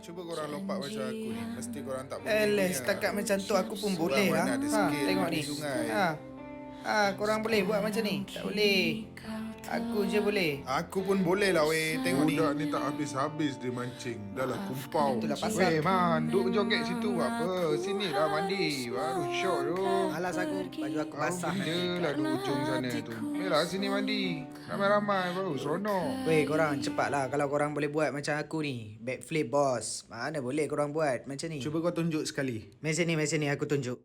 Cuba korang lompat macam aku ni. Mesti korang tak boleh ni. Setakat macam tu aku pun boleh lah. Mana ada skill Tengok di ni. sungai. Korang boleh buat macam ni? Tak boleh. Aku je boleh. Aku pun boleh lah weh. Tengok ni. Budak ni tak habis-habis dia mancing. Dah lah kumpau. Itulah pasal. Weh man, duk joget situ buat apa? Sini lah mandi. Baru shot tu. Malas aku. Baju aku Kau basah. benda lah di ujung sana tu. Yelah sini mandi. Ramai-ramai baru seronok. Weh korang cepatlah kalau korang boleh buat macam aku ni. Backflip bos. Mana boleh korang buat macam ni. Cuba kau tunjuk sekali. Mesin ni aku tunjuk.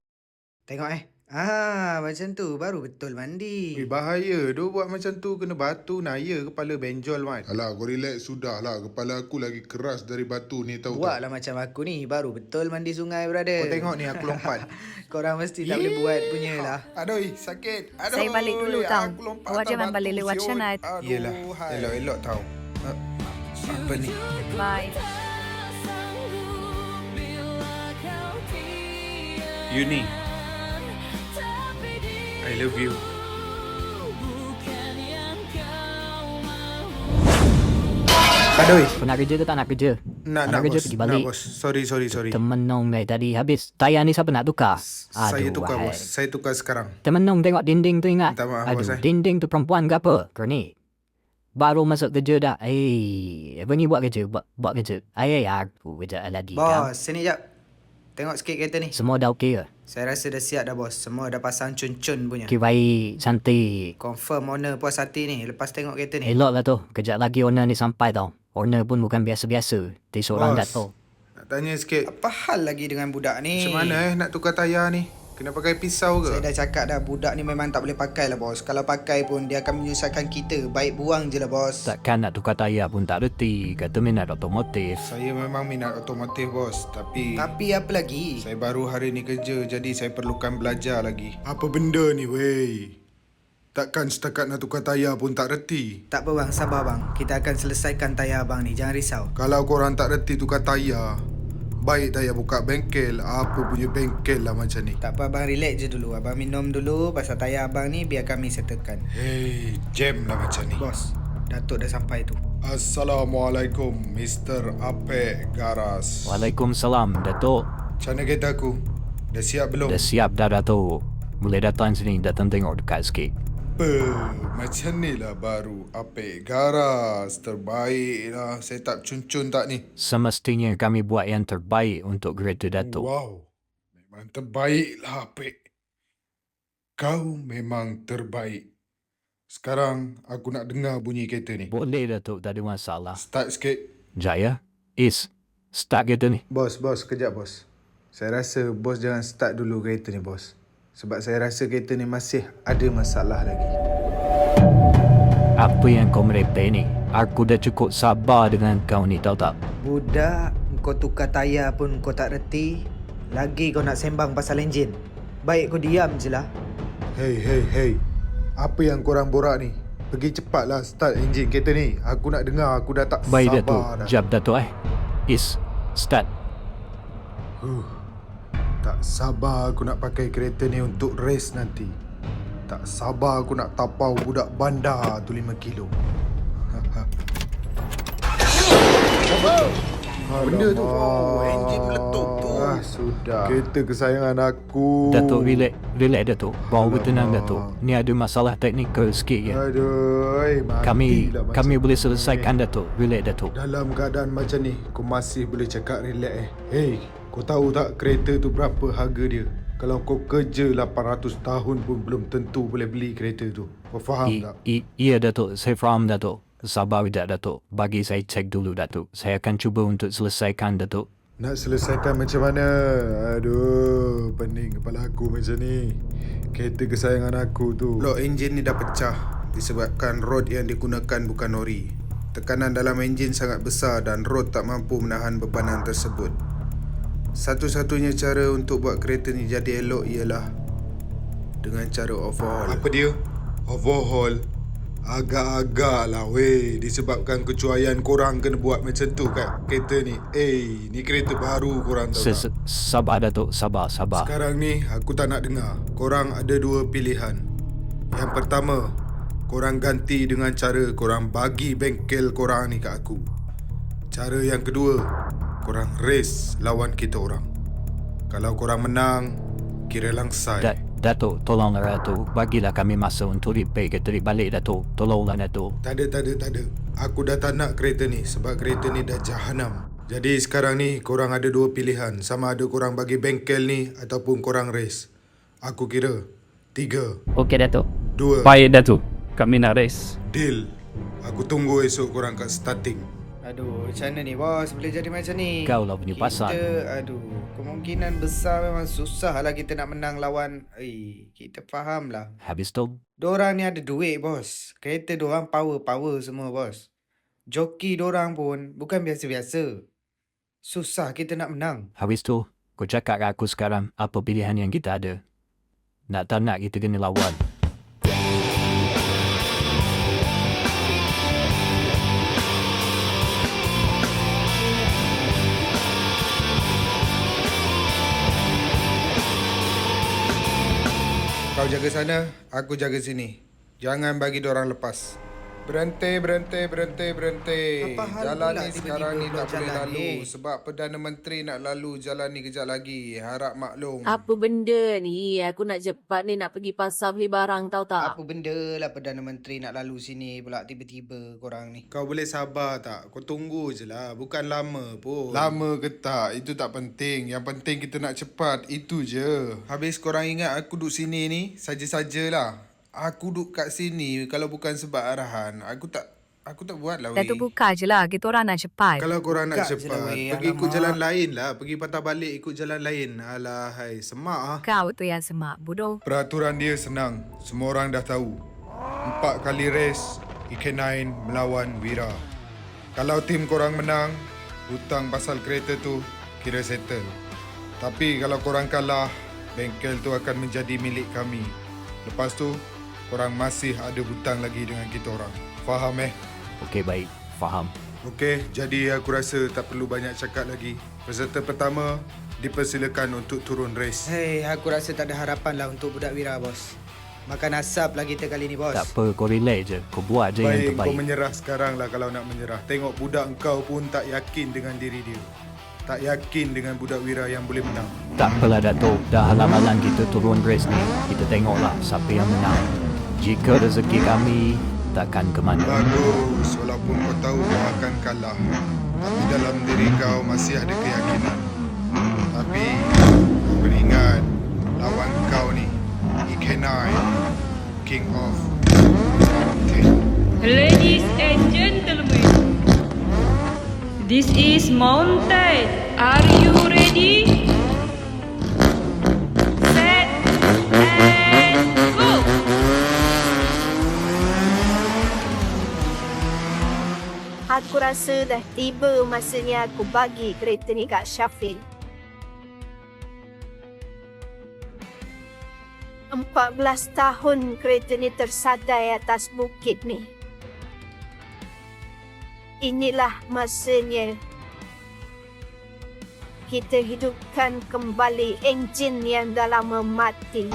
Tengok macam tu baru betul mandi. Weh bahaya. Dia buat macam tu kena batu naya kepala benjol man. Alah kau relax sudah lah. Kepala aku lagi keras dari batu ni tahu tak? Buatlah macam aku ni baru betul mandi sungai brother. Kau tengok ni aku lompat. Korang mesti tak boleh buat punya lah. Aduh sakit. Aduh. Saya balik dulu tau. Aku lompat Awak atas jangan batu, balik lewat siot. sana. Yelah. Elok-elok tau. Apa ni? Bye. Uni. I love you. Aduh. Kau nak kerja ke tak nak kerja? Nak kerja bos. pergi balik. Nak bos. Sorry. Temenung dari tadi habis. Tayar ni siapa nak tukar? Saya tukar wahai. bos. Saya tukar sekarang. Temenung tengok dinding tu ingat? Minta maaf, bos, Dinding tu perempuan ke apa? Kau ni. Baru masuk kerja dah. Apa ni buat kerja? Buat kerja. Aku kerja lagi kau. Bos, sini jap. Tengok sikit kereta ni. Semua dah okey ke? Saya rasa dah siap dah bos. Semua dah pasang cun-cun punya. Okey baik, cantik. Confirm owner puas hati ni lepas tengok kereta ni. Elok lah tu. Kejap lagi owner ni sampai tau. Owner pun bukan biasa-biasa. Dia seorang Bos. dah tahu. Nak tanya sikit. Apa hal lagi dengan budak ni? Macam mana nak tukar tayar ni? Kena pakai pisau ke? Saya dah cakap dah budak ni memang tak boleh pakai lah bos. Kalau pakai pun dia akan menyusahkan kita. Baik buang je lah bos. Takkan nak tukar tayar pun tak reti. Kata minat otomotif. Saya memang minat otomotif bos. Tapi apa lagi? saya baru hari ni kerja. Jadi saya perlukan belajar lagi. Apa benda ni wey? Takkan setakat nak tukar tayar pun tak reti. Tak apa bang, sabar bang. Kita akan selesaikan tayar abang ni. Jangan risau. Kalau korang tak reti tukar tayar, baik tayar buka bengkel. Apa punya bengkel lah macam ni. Tak apa abang, relax je dulu. Abang minum dulu pasal tayar abang ni biar kami settlekan. Hey, jam lah macam ni. Bos, Datuk dah sampai tu. Assalamualaikum, Mr. Apek Garas. Waalaikumsalam, Datuk. Macam mana kereta aku? Dah siap belum? Dah siap dah, Datuk. Boleh datang sini, datang tengok dekat sikit. Macam ni lah baru Apek Garas. Terbaik lah. Saya tak cun-cun tak ni? Semestinya kami buat yang terbaik untuk kereta Datuk. Wow. Memang terbaik lah Apek. Kau memang terbaik. Sekarang aku nak dengar bunyi kereta ni. Boleh, Datuk, tak ada masalah. Start sikit. Jaya, start kereta ni. Bos, kejap bos. Saya rasa bos jangan start dulu kereta ni bos. Sebab saya rasa kereta ni masih ada masalah lagi. Apa yang kau merepek ni? Aku dah cukup sabar dengan kau ni, tahu tak? Budak, kau tukar tayar pun kau tak reti. Lagi kau nak sembang pasal enjin. Baik kau diam je lah. Hey. Apa yang korang borak ni? Pergi cepatlah start enjin kereta ni. Aku nak dengar, aku dah tak Baik, sabar Datuk. dah. Jap, Datuk start. Tak sabar aku nak pakai kereta ni untuk race nanti. Tak sabar aku nak tapau budak bandar tu 5 kilo. Benda tu. Enjin meletup tu. Sudah. Kereta kesayangan aku. Datuk, relax, Datuk. Bawa bertenang, Datuk. Ni ada masalah teknikal sikit je. Aduh, Kami boleh selesaikan, Datuk. Relax, Datuk. Dalam keadaan macam ni, kau masih boleh cakap relax Hey, kau tahu tak kereta tu berapa harga dia? Kalau kau kerja 800 tahun pun belum tentu boleh beli kereta tu. Kau faham tak? Iya, Datuk. Saya faham, Datuk. Sabar sekejap, Datuk. Bagi saya cek dulu, Datuk. Saya akan cuba untuk selesaikan, Datuk. Nak selesaikan macam mana? Aduh, pening kepala aku macam ni. Kereta kesayangan aku tu. Lock enjin ni dah pecah disebabkan rod yang digunakan bukan ori. Tekanan dalam enjin sangat besar dan rod tak mampu menahan bebanan tersebut. Satu-satunya cara untuk buat kereta ni jadi elok ialah dengan cara overhaul. Apa dia? Overhaul? Agak-agak lah weh. Disebabkan kecuaian korang kena buat macam tu kat kereta ni. Ni kereta baru korang tahu tak? Sabar, Datuk. Sabar. Sekarang ni aku tak nak dengar. Korang ada dua pilihan. Yang pertama, korang ganti dengan cara korang bagi bengkel korang ni kat aku. Cara yang kedua, korang race lawan kita orang. Kalau korang menang, kira langsai. Datuk, tolonglah Datuk. Bagilah kami masa untuk repair kereta ni balik Datuk. Tolonglah Datuk. Tak ada. Aku dah tak nak kereta ni sebab kereta ni dah jahanam. Jadi sekarang ni korang ada dua pilihan. Sama ada korang bagi bengkel ni ataupun korang race. Aku kira 3, Okey Datuk. 2, Baik Datuk, kami nak race. deal. Aku tunggu esok korang kat starting. Aduh, macam mana ni bos? Boleh jadi macam ni? Kau lah punya pasal. Kemungkinan besar memang susah lah kita nak menang lawan. Kita faham lah. Habis tu, Dorang ni ada duit bos. Kereta dorang power semua bos. Joki dorang pun bukan biasa-biasa. Susah kita nak menang. habis tu, kau cakap kat aku sekarang apa pilihan yang kita ada. Nak tak nak kita kena lawan. Kau jaga sana, aku jaga sini. Jangan bagi dorang lepas. Berhenti. Apa hal Jalan pula ni tiba-tiba sekarang ni blok tak boleh jalan lalu. ni? Sebab Perdana Menteri nak lalu jalan ni kejap lagi. Harap maklum. Apa benda ni? Aku nak cepat ni nak pergi pasar beli barang tahu tak? Apa benda lah Perdana Menteri nak lalu sini pula tiba-tiba korang ni. Kau boleh sabar tak? Kau tunggu je lah. Bukan lama pun. Lama ke tak? Itu tak penting. Yang penting kita nak cepat. Itu je. Habis korang ingat aku duduk sini ni saja-sajalah. Aku duduk kat sini kalau bukan sebab arahan. Aku tak buat lah weh. Datuk buka je lah. Kita orang nak cepat. Kalau korang nak Buka je lah, cepat, weh. pergi ikut Alamak. jalan lain lah. Pergi patah balik ikut jalan lain. Alah, hai, semak ah. Kau tu yang semak, bodoh. Peraturan dia senang. Semua orang dah tahu. 4 kali race, EK9 melawan Wira. Kalau tim korang menang, hutang pasal kereta tu kira settle. Tapi kalau korang kalah, bengkel tu akan menjadi milik kami. Lepas tu, korang masih ada hutang lagi dengan kita orang. Faham eh? Okey baik, faham. Okey, jadi aku rasa tak perlu banyak cakap lagi. Peserta pertama dipersilakan untuk turun race. Hei, aku rasa tak ada harapan lah untuk budak Wira bos. Makan asap lah kita kali ni bos. Tak apa, kau relax je. Kau buat je yang Baik, kau terbaik. menyerah sekarang lah kalau nak menyerah. Tengok budak engkau pun tak yakin dengan diri dia. Tak yakin dengan budak Wira yang boleh menang. Tak apalah Datuk. Dah halang-halang kita turun race ni. Kita tengoklah siapa yang menang. Jika rezeki kami, takkan ke mana. Bagus, walaupun kau tahu kau akan kalah. Tapi dalam diri kau masih ada keyakinan. Tapi, kau kena ingat, lawan kau ni, EK9, King of Mountain. Ladies and gentlemen, this is Mountain. Are you ready? Set and go! Aku rasa dah tiba masanya aku bagi kereta ni kat Syafil. 14 tahun kereta ni tersadai atas bukit ni. Inilah masanya kita hidupkan kembali enjin yang dah lama mati.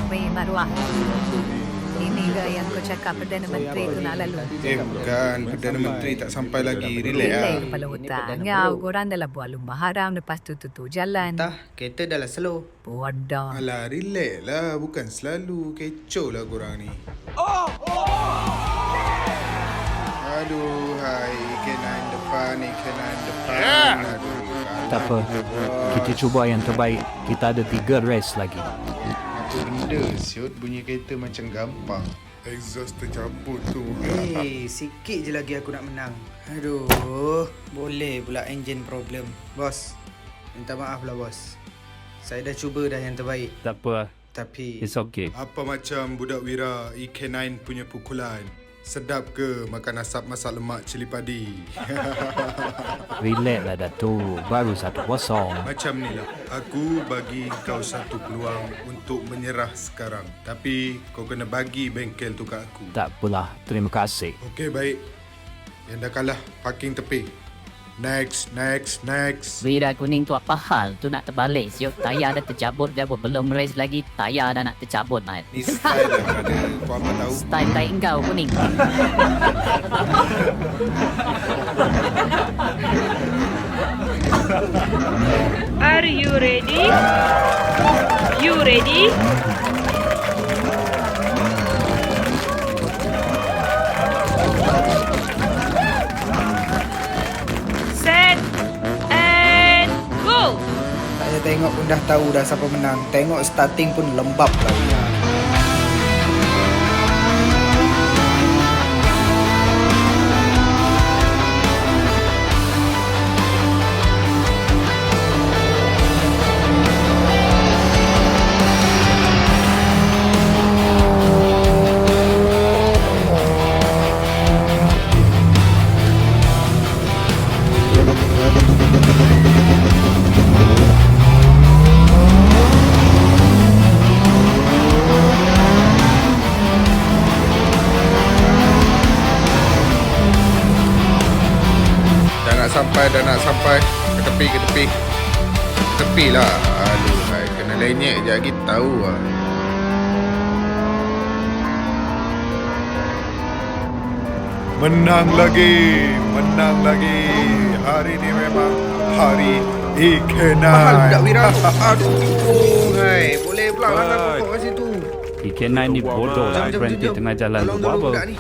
Weh, Marwah. Inilah yang kau cakap Perdana Menteri tu nak lalu. Bukan, Perdana Menteri tak sampai lagi. Relax lah. Relay kepala otak. Ngau, korang dah lah buat lumba haram. Lepas tu tutup jalan. Entah, kereta dah lah slow. Bodoh. Alah, relax lah. Bukan selalu. Kecoh lah korang ni. Aduh, hai. EK9 depan, EK9 depan. Aduh. Tak apa. Kita cuba yang terbaik. Kita ada 3 race lagi. Apa benda siut bunyi kereta macam gampang. Exhaust tercampur tu. Hei, sikit je lagi aku nak menang. Aduh, boleh pula engine problem. Bos, minta maaf lah bos. Saya dah cuba dah yang terbaik. Tak apa, Tapi it's okay. Apa macam budak Wira EK9 punya pukulan? Sedap ke makan asap masak lemak cili padi? Relax lah Datuk. Baru 1-0. Macam ni lah. Aku bagi kau satu peluang untuk menyerah sekarang. Tapi kau kena bagi bengkel tu kat aku. Tak apalah. Terima kasih. Okey, baik. Yang dah kalah, parking tepi. Next. Wira kuning tu apa hal? Tu nak terbalik siuk. Tayar dah tercabut dah belum race lagi. Tayar dah nak tercabut mat. Ni style dah brother. Kau apa tahu? Style tai engkau kuning. Are you ready? You ready? Set and go! Tak payah tengok pun dah tahu dah siapa menang. Tengok starting pun lembab lah Wira. Dah nak sampai ke tepi lah. Aduh, hai, kena lenyek je lagi tahu lah. Menang lagi. Hari ni memang hari ikan. Mahal budak Wira tu. Aduh, hai, boleh pula langgar pokok kat situ. Ikan ni bodoh lah berhenti tengah jalan tu. Tolong Buat dulu apa? budak ni.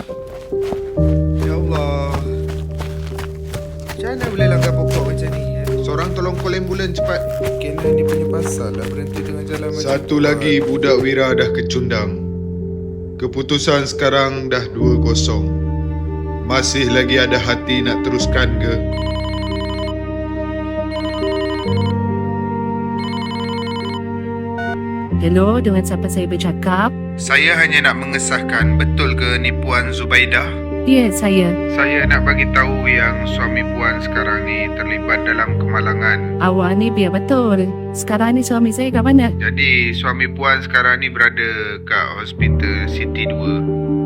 Ya Allah. Macam mana boleh langgar pokok macam ni? Seorang tolong call ambulans cepat. Kena ni punya pasal lah berhenti tengah jalan macam Satu lagi budak Wira dah kecundang. Keputusan sekarang dah 2-0. Masih lagi ada hati nak teruskan ke? Hello, dengan siapa saya bercakap? Saya hanya nak mengesahkan, betul ke ni Puan Zubaidah? Ya, saya. Saya nak bagi tahu yang suami Puan sekarang ni terlibat dalam kemalangan. Awak ni biar betul. Sekarang ni suami saya kat mana? Jadi suami Puan sekarang ni berada kat hospital City 2.